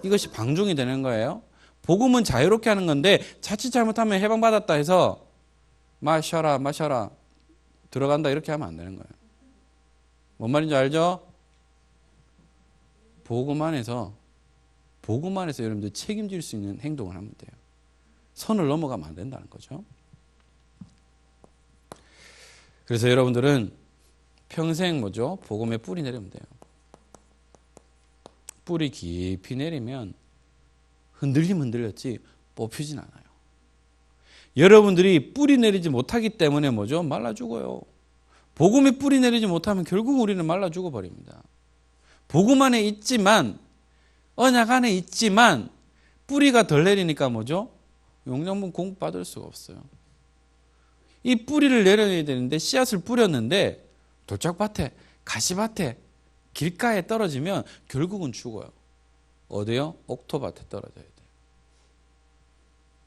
이것이 방종이 되는 거예요. 복음은 자유롭게 하는 건데 자칫 잘못하면 해방받았다 해서 마셔라 들어간다 이렇게 하면 안 되는 거예요. 뭔 말인지 알죠? 복음 안에서 여러분들 책임질 수 있는 행동을 하면 돼요. 선을 넘어가면 안 된다는 거죠. 그래서 여러분들은 평생 뭐죠? 복음에 뿌리 내리면 돼요. 뿌리 깊이 내리면 흔들렸지 뽑히진 않아요. 여러분들이 뿌리 내리지 못하기 때문에 뭐죠? 말라 죽어요. 복음에 뿌리 내리지 못하면 결국 우리는 말라 죽어버립니다. 복음 안에 있지만, 언약 안에 있지만 뿌리가 덜 내리니까 뭐죠? 영양분 공급받을 수가 없어요. 이 뿌리를 내려야 되는데 씨앗을 뿌렸는데 돌짝밭에, 가시밭에, 길가에 떨어지면 결국은 죽어요. 어디요? 옥토밭에 떨어져야 돼요.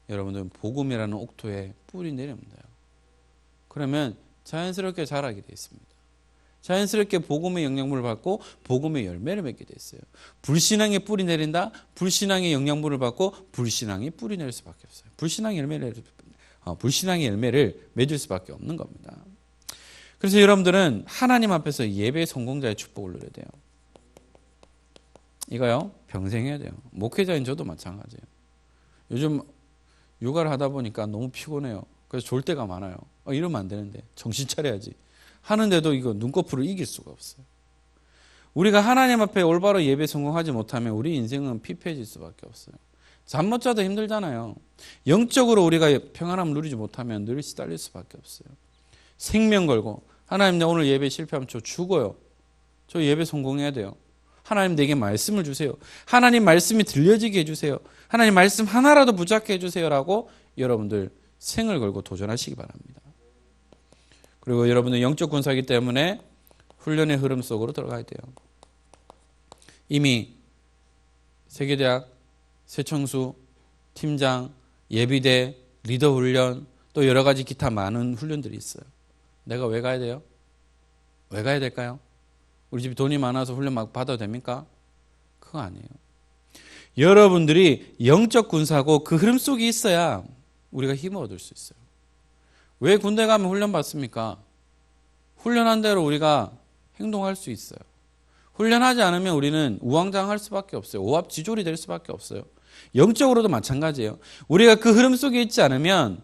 여러분들은 복음이라는 옥토에 뿌리 내리면 돼요. 그러면 자연스럽게 자라게 되어 있습니다. 자연스럽게 복음의 영양분을 받고 복음의 열매를 맺게 돼 있어요. 불신앙에 뿌리 내린다. 불신앙의 영양분을 받고 불신앙이 뿌리 내릴 수밖에 없어요. 불신앙의 열매를 맺을 수밖에 없는 겁니다. 그래서 여러분들은 하나님 앞에서 예배 성공자의 축복을 누려야 돼요. 이거요, 평생 해야 돼요. 목회자인 저도 마찬가지예요. 요즘 육아를 하다 보니까 너무 피곤해요. 그래서 졸 때가 많아요. 이러면 안 되는데 정신 차려야지 하는데도 이거 눈꺼풀을 이길 수가 없어요. 우리가 하나님 앞에 올바로 예배 성공하지 못하면 우리 인생은 피폐해질 수밖에 없어요. 잠 못 자도 힘들잖아요. 영적으로 우리가 평안함을 누리지 못하면 늘 시달릴 수밖에 없어요. 생명 걸고 하나님, 나 오늘 예배 실패하면 저 죽어요. 저 예배 성공해야 돼요. 하나님 내게 말씀을 주세요. 하나님 말씀이 들려지게 해주세요. 하나님 말씀 하나라도 붙잡게 해주세요라고 여러분들 생을 걸고 도전하시기 바랍니다. 그리고 여러분들 영적 군사이기 때문에 훈련의 흐름 속으로 들어가야 돼요. 이미 세계대학, 새청수, 팀장, 예비대, 리더 훈련, 또 여러 가지 기타 많은 훈련들이 있어요. 내가 왜 가야 돼요? 왜 가야 될까요? 우리 집이 돈이 많아서 훈련 막 받아도 됩니까? 그거 아니에요. 여러분들이 영적 군사고 그 흐름 속에 있어야 우리가 힘을 얻을 수 있어요. 왜 군대 가면 훈련 받습니까? 훈련한 대로 우리가 행동할 수 있어요. 훈련하지 않으면 우리는 우왕좌왕할 수밖에 없어요. 오합지졸이 될 수밖에 없어요. 영적으로도 마찬가지예요. 우리가 그 흐름 속에 있지 않으면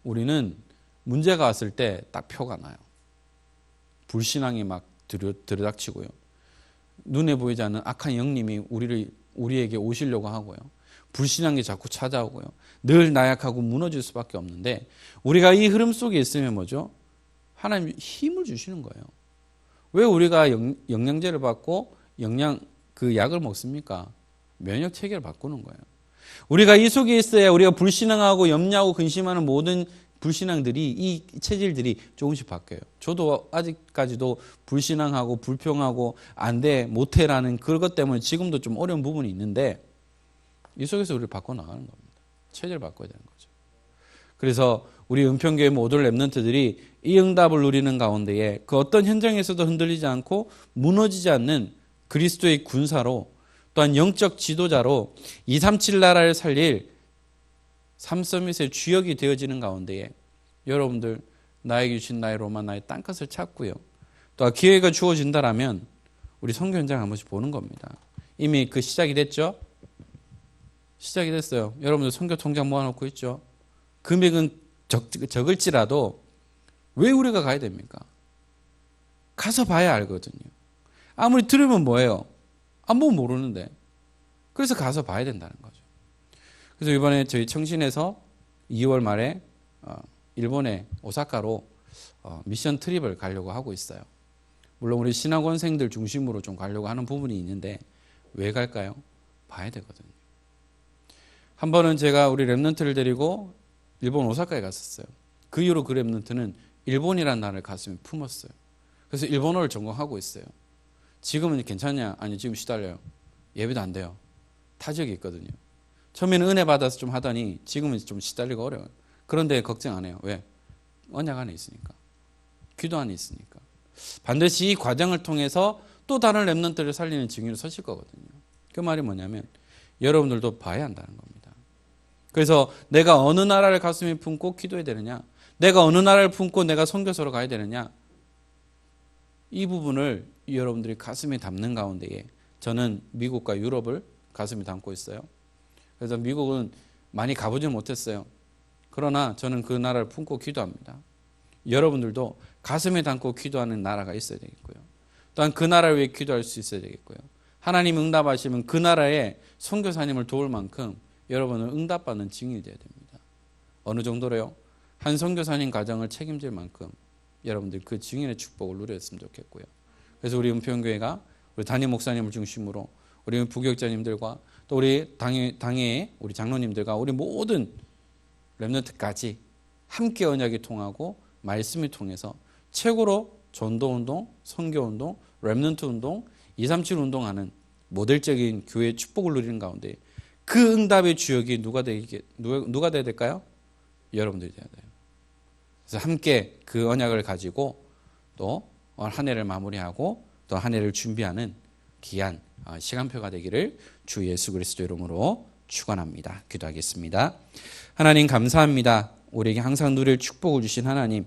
우리는 문제가 왔을 때 딱 표가 나요. 불신앙이 막 들이닥치고요. 눈에 보이지 않는 악한 영님이 우리에게 오시려고 하고요. 불신앙이 자꾸 찾아오고요. 늘 나약하고 무너질 수밖에 없는데 우리가 이 흐름 속에 있으면 뭐죠? 하나님이 힘을 주시는 거예요. 왜 우리가 영양제를 받고 그 약을 먹습니까? 면역 체계를 바꾸는 거예요. 우리가 이 속에 있어야 우리가 불신앙하고 염려하고 근심하는 모든 불신앙들이 이 체질들이 조금씩 바뀌어요. 저도 아직까지도 불신앙하고 불평하고 안 돼, 못해라는 그것 때문에 지금도 좀 어려운 부분이 있는데 이 속에서 우리를 바꿔나가는 겁니다. 체질을 바꿔야 되는 거죠. 그래서 우리 은평교회 모든 랩런트들이 이 응답을 누리는 가운데에 그 어떤 현장에서도 흔들리지 않고 무너지지 않는 그리스도의 군사로 또한 영적 지도자로 237 나라를 살릴 삼서밋의 주역이 되어지는 가운데에 여러분들 나에게 주신 나의 로마 나의 땅끝을 찾고요. 또 기회가 주어진다라면 우리 선교 현장 한 번씩 보는 겁니다. 이미 그 시작이 됐죠? 시작이 됐어요. 여러분들 선교 통장 모아놓고 있죠? 금액은 적을지라도 왜 우리가 가야 됩니까? 가서 봐야 알거든요. 아무리 들으면 뭐예요? 안 보면 모르는데. 그래서 가서 봐야 된다는 거죠. 그래서 이번에 저희 청신에서 2월 말에 일본의 오사카로 미션 트립을 가려고 하고 있어요. 물론 우리 신학원생들 중심으로 좀 가려고 하는 부분이 있는데 왜 갈까요? 봐야 되거든요. 한 번은 제가 우리 랩런트를 데리고 일본 오사카에 갔었어요. 그 이후로 그 랩런트는 일본이라는 나라를 가슴에 품었어요. 그래서 일본어를 전공하고 있어요. 지금은 괜찮냐? 아니 지금 시달려요. 예배도 안 돼요. 타지역이 있거든요. 처음에는 은혜 받아서 좀 하더니 지금은 좀 시달리고 어려워요. 그런데 걱정 안 해요. 왜? 언약 안에 있으니까. 기도 안에 있으니까. 반드시 이 과정을 통해서 또 다른 랩런트를 살리는 증인으로 서실 거거든요. 그 말이 뭐냐면 여러분들도 봐야 한다는 겁니다. 그래서 내가 어느 나라를 가슴에 품고 기도해야 되느냐, 내가 어느 나라를 품고 내가 선교소로 가야 되느냐, 이 부분을 여러분들이 가슴에 담는 가운데에 저는 미국과 유럽을 가슴에 담고 있어요. 그래서 미국은 많이 가보지 못했어요. 그러나 저는 그 나라를 품고 기도합니다. 여러분들도 가슴에 담고 기도하는 나라가 있어야 되겠고요. 또한 그 나라를 위해 기도할 수 있어야 되겠고요. 하나님 응답하시면 그 나라의 선교사님을 도울 만큼 여러분은 응답받는 증인이 되어야 됩니다. 어느 정도로요? 한 선교사님 가정을 책임질 만큼 여러분들 그 증인의 축복을 누렸으면 좋겠고요. 그래서 우리 은평교회가 우리 담임 목사님을 중심으로 우리 부교육자님들과 또 우리 당의 우리 장로님들과 우리 모든 랩런트까지 함께 언약이 통하고 말씀이 통해서 최고로 전도운동, 선교운동, 랩런트 운동, 237 운동하는 모델적인 교회의 축복을 누리는 가운데 그 응답의 주역이 누가 돼야 될까요? 여러분들이 돼야 돼요. 그래서 함께 그 언약을 가지고 또 한 해를 마무리하고 또 한 해를 준비하는 귀한 시간표가 되기를 주 예수 그리스도 이름으로 축원합니다. 기도하겠습니다. 하나님 감사합니다. 우리에게 항상 누릴 축복을 주신 하나님,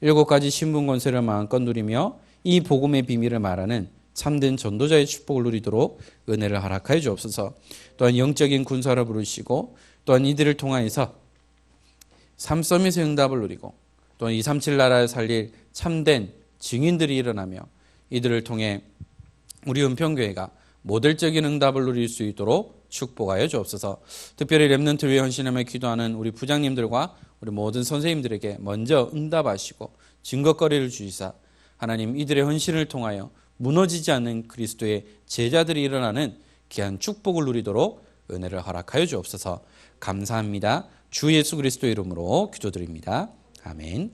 7가지 신분 권세를 마음껏 누리며 이 복음의 비밀을 말하는 참된 전도자의 축복을 누리도록 은혜를 허락하여 주옵소서. 또한 영적인 군사를 부르시고 또한 이들을 통하여서 삼서밋의 응답을 누리고 또한 237 나라를 살릴 참된 증인들이 일어나며 이들을 통해 우리 은평교회가 모델적인 응답을 누릴 수 있도록 축복하여 주옵소서. 특별히 랩런트를 위해 헌신하며 기도하는 우리 부장님들과 우리 모든 선생님들에게 먼저 응답하시고 증거거리를 주시사 하나님 이들의 헌신을 통하여 무너지지 않는 그리스도의 제자들이 일어나는 귀한 축복을 누리도록 은혜를 허락하여 주옵소서. 감사합니다. 주 예수 그리스도 이름으로 기도드립니다. 아멘.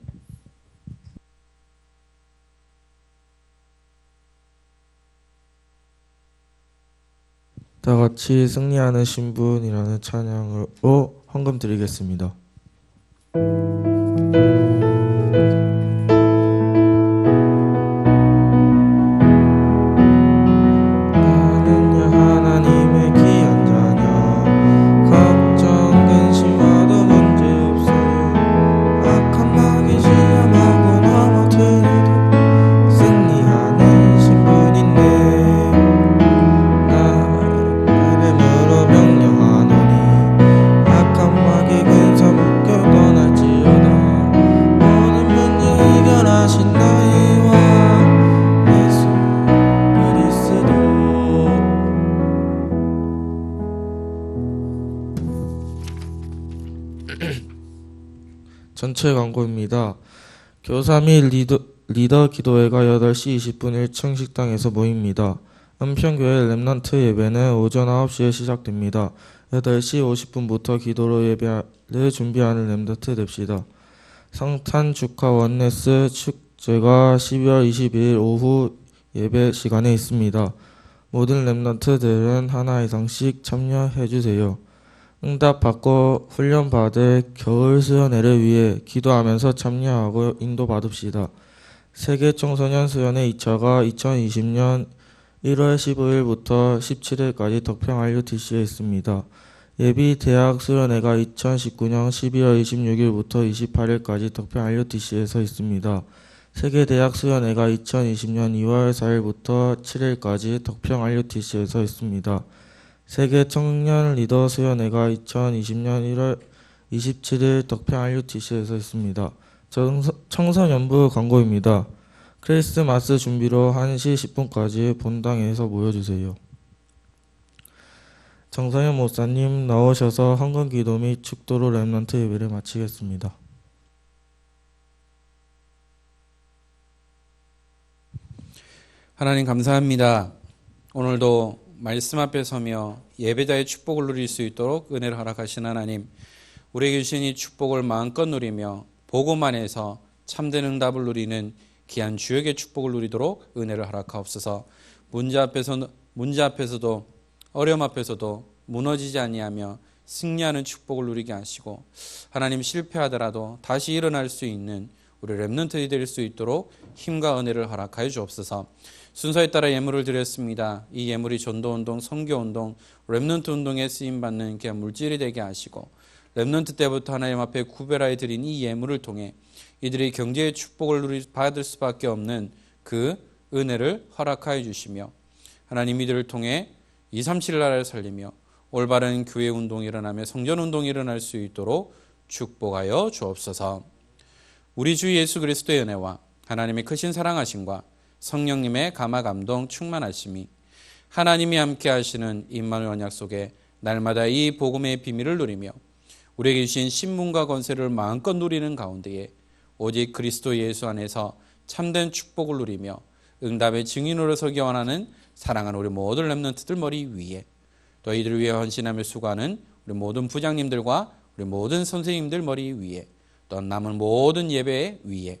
다 같이 승리하는 신분이라는 찬양으로 헌금 드리겠습니다. 나는야 하나님의 귀한 자녀, 걱정 근심하도 문제 없어요. 악한 마귀 시험하고 넘어뜨려도 승리하는 신분인데 나 이름으로 명령하노니 전체 광고입니다. 교사 및 리더 기도회가 8시 20분 1층 식당에서 모입니다. 은평교회 렘넌트 예배는 오전 9시에 시작됩니다. 8시 50분부터 기도로 예배를 준비하는 렘넌트 됩시다. 성탄 축하 원네스 축제가 12월 22일 오후 예배 시간에 있습니다. 모든 렘넌트들은 하나 이상씩 참여해주세요. 응답받고 훈련받을 겨울 수련회를 위해 기도하면서 참여하고 인도받읍시다. 세계 청소년 수련회 2차가 2020년 1월 15일부터 17일까지 덕평 RUTC에 있습니다. 예비 대학 수련회가 2019년 12월 26일부터 28일까지 덕평 RUTC에서 있습니다. 세계 대학 수련회가 2020년 2월 4일부터 7일까지 덕평 RUTC에서 있습니다. 세계 청년 리더 수련회가 2020년 1월 27일 덕평 RUTC에서 있습니다. 청소년부 광고입니다. 크리스마스 준비로 1시 10분까지 본당에서 모여주세요. 정상현 목사님 나오셔서 헌금 기도 및 축도로 렘넌트 예배를 마치겠습니다. 하나님 감사합니다. 오늘도 말씀 앞에 서며 예배자의 축복을 누릴 수 있도록 은혜를 허락하신 하나님, 우리에게 주신 이 축복을 마음껏 누리며 복음 안에서 참된 응답을 누리는 귀한 주역의 축복을 누리도록 은혜를 허락하옵소서. 문제 앞에서도 어려움 앞에서도 무너지지 아니하며 승리하는 축복을 누리게 하시고, 하나님 실패하더라도 다시 일어날 수 있는 우리 렘넌트들이 될 수 있도록 힘과 은혜를 허락하여 주옵소서. 순서에 따라 예물을 드렸습니다. 이 예물이 전도운동, 선교운동, 렘넌트 운동에 쓰임받는 귀한 물질이 되게 하시고, 렘넌트 때부터 하나님 앞에 구별하여 드린 이 예물을 통해 이들이 경제의 축복을 받을 수밖에 없는 그 은혜를 허락하여 주시며, 하나님 이들을 통해 237 나라를 살리며 올바른 교회 운동이 일어나며 성전 운동이 일어날 수 있도록 축복하여 주옵소서. 우리 주 예수 그리스도의 은혜와 하나님의 크신 사랑하심과 성령님의 감화 감동 충만하심이 하나님이 함께 하시는 임마누엘 언약 속에 날마다 이 복음의 비밀을 누리며 우리에게 주신 신분과 권세를 마음껏 누리는 가운데에 오직 그리스도 예수 안에서 참된 축복을 누리며 응답의 증인으로 서기 원하는 사랑하는 우리 모든 렘넌트들 머리 위에, 또 이들을 위해 헌신하며 수고하는 우리 모든 부장님들과 우리 모든 선생님들 머리 위에, 또 남은 모든 예배 위에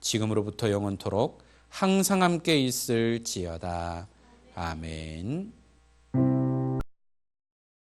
지금으로부터 영원토록 항상 함께 있을지어다. 아멘.